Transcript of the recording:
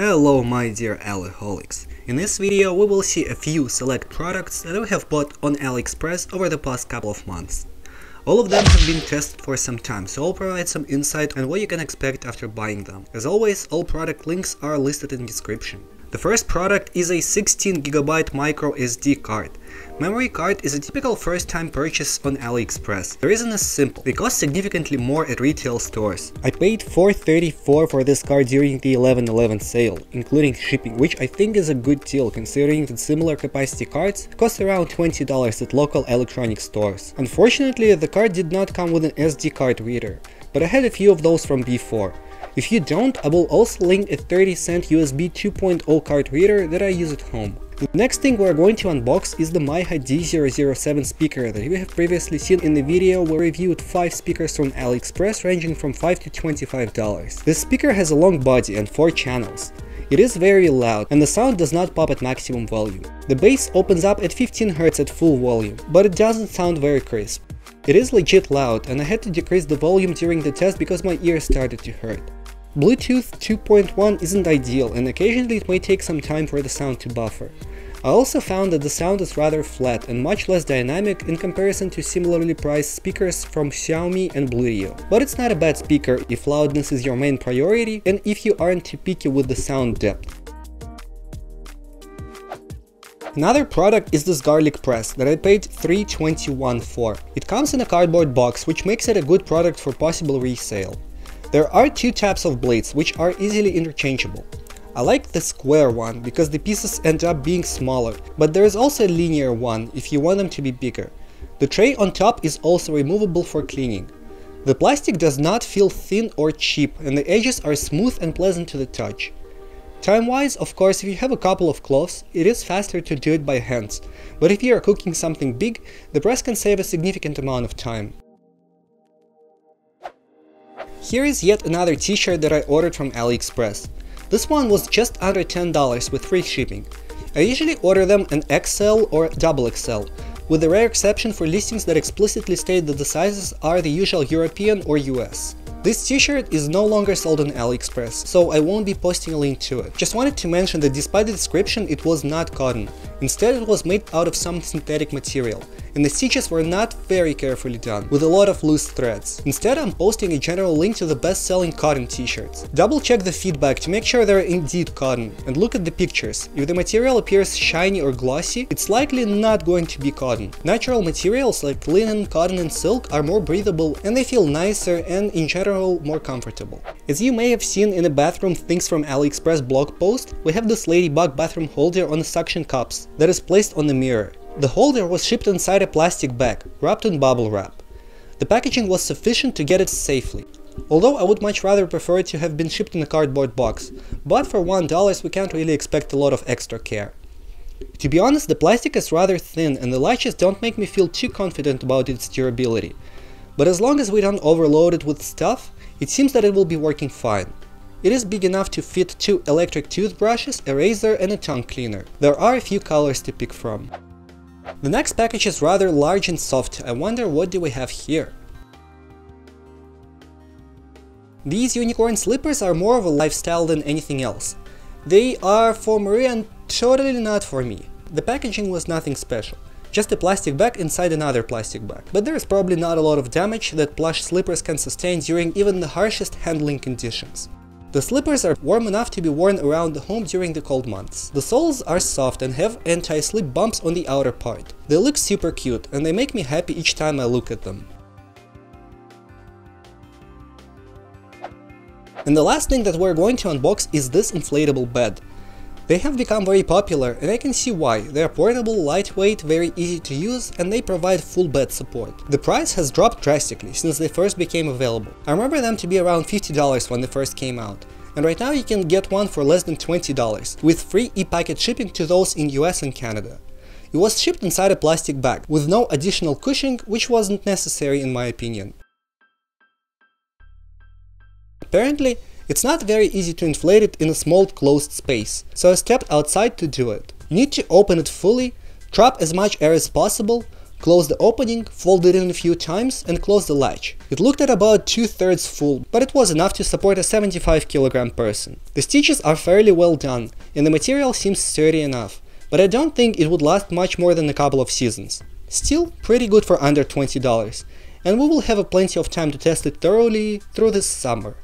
Hello my dear AliHolics. In this video we will see a few select products that we have bought on AliExpress over the past couple of months. All of them have been tested for some time, so I'll provide some insight on what you can expect after buying them. As always, all product links are listed in the description. The first product is a 16GB micro SD card. Memory card is a typical first-time purchase on AliExpress. The reason is simple: they cost significantly more at retail stores. I paid $4.34 for this card during the 11/11 sale, including shipping, which I think is a good deal considering that similar capacity cards cost around $20 at local electronic stores. Unfortunately, the card did not come with an SD card reader, but I had a few of those from before. If you don't, I will also link a 30-cent USB 2.0 card reader that I use at home. The next thing we're going to unbox is the Myha D007 speaker that we have previously seen in the video where we reviewed 5 speakers from AliExpress ranging from $5 to $25. This speaker has a long body and 4 channels. It is very loud and the sound does not pop at maximum volume. The bass opens up at 15 Hz at full volume, but it doesn't sound very crisp. It is legit loud and I had to decrease the volume during the test because my ears started to hurt. Bluetooth 2.1 isn't ideal and occasionally it may take some time for the sound to buffer. I also found that the sound is rather flat and much less dynamic in comparison to similarly priced speakers from Xiaomi and Bluetooth. But it's not a bad speaker if loudness is your main priority and if you aren't too picky with the sound depth. Another product is this garlic press that I paid $3.21 for. It comes in a cardboard box, which makes it a good product for possible resale. There are 2 types of blades, which are easily interchangeable. I like the square one because the pieces end up being smaller, but there is also a linear one if you want them to be bigger. The tray on top is also removable for cleaning. The plastic does not feel thin or cheap and the edges are smooth and pleasant to the touch. Time-wise, of course, if you have a couple of cloths, it is faster to do it by hands, but if you are cooking something big, the press can save a significant amount of time. Here is yet another t-shirt that I ordered from AliExpress. This one was just under $10 with free shipping. I usually order them an XL or XXL, with the rare exception for listings that explicitly state that the sizes are the usual European or US. This t-shirt is no longer sold on AliExpress, so I won't be posting a link to it. Just wanted to mention that despite the description, it was not cotton. Instead, it was made out of some synthetic material, and the stitches were not very carefully done, with a lot of loose threads. Instead, I'm posting a general link to the best-selling cotton t-shirts. Double check the feedback to make sure they're indeed cotton, and look at the pictures. If the material appears shiny or glossy, it's likely not going to be cotton. Natural materials like linen, cotton and silk are more breathable and they feel nicer and, in general, more comfortable. As you may have seen in a bathroom things from AliExpress blog post, we have this ladybug bathroom holder on the suction cups that is placed on the mirror. The holder was shipped inside a plastic bag, wrapped in bubble wrap. The packaging was sufficient to get it safely, although I would much rather prefer it to have been shipped in a cardboard box, but for $1 we can't really expect a lot of extra care. To be honest, the plastic is rather thin and the latches don't make me feel too confident about its durability. But as long as we don't overload it with stuff, it seems that it will be working fine. It is big enough to fit 2 electric toothbrushes, a razor and a tongue cleaner. There are a few colors to pick from. The next package is rather large and soft. I wonder what do we have here? These unicorn slippers are more of a lifestyle than anything else. They are for Maria and totally not for me. The packaging was nothing special. Just a plastic bag inside another plastic bag. But there is probably not a lot of damage that plush slippers can sustain during even the harshest handling conditions. The slippers are warm enough to be worn around the home during the cold months. The soles are soft and have anti-slip bumps on the outer part. They look super cute and they make me happy each time I look at them. And the last thing that we're going to unbox is this inflatable bed. They have become very popular and I can see why. They are portable, lightweight, very easy to use and they provide full bed support. The price has dropped drastically since they first became available. I remember them to be around $50 when they first came out, and right now you can get one for less than $20, with free e-packet shipping to those in US and Canada. It was shipped inside a plastic bag, with no additional cushioning, which wasn't necessary in my opinion. Apparently, it's not very easy to inflate it in a small closed space, so I stepped outside to do it. You need to open it fully, trap as much air as possible, Close the opening, fold it in a few times and close the latch. It looked at about 2/3 full, but it was enough to support a 75-kilogram person. The stitches are fairly well done, and the material seems sturdy enough, but I don't think it would last much more than a couple of seasons. Still, pretty good for under $20, and we will have plenty of time to test it thoroughly through this summer.